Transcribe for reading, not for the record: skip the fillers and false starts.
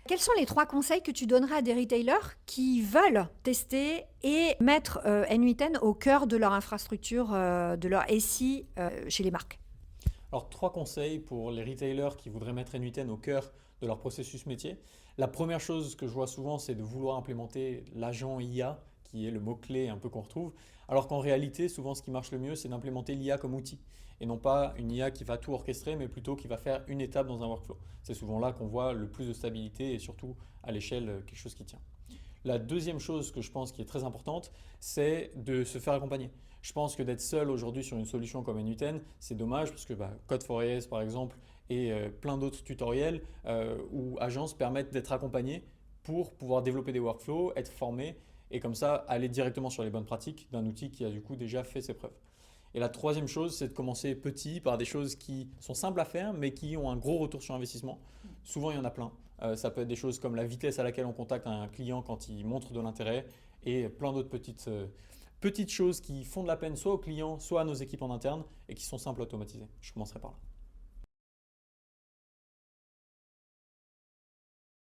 Quels sont les 3 conseils que tu donnerais à des retailers qui veulent tester et mettre, N8N au cœur de leur infrastructure, de leur SI, chez les marques? Alors, trois conseils pour les retailers qui voudraient mettre N8N au cœur de leur processus métier. La première chose que je vois souvent, c'est de vouloir implémenter l'agent IA, qui est le mot-clé un peu qu'on retrouve, alors qu'en réalité, souvent ce qui marche le mieux, c'est d'implémenter l'IA comme outil, et non pas une IA qui va tout orchestrer, mais plutôt qui va faire une étape dans un workflow. C'est souvent là qu'on voit le plus de stabilité et surtout à l'échelle quelque chose qui tient. La deuxième chose que je pense qui est très importante, c'est de se faire accompagner. Je pense que d'être seul aujourd'hui sur une solution comme N8N, c'est dommage parce que Code4AS par exemple et plein d'autres tutoriels ou agences permettent d'être accompagnés pour pouvoir développer des workflows, être formés et comme ça aller directement sur les bonnes pratiques d'un outil qui a du coup déjà fait ses preuves. Et la troisième chose, c'est de commencer petit par des choses qui sont simples à faire, mais qui ont un gros retour sur investissement. Souvent, il y en a plein. Ça peut être des choses comme la vitesse à laquelle on contacte un client quand il montre de l'intérêt et plein d'autres petites choses qui font de la peine soit aux clients, soit à nos équipes en interne et qui sont simples à automatiser. Je commencerai par là.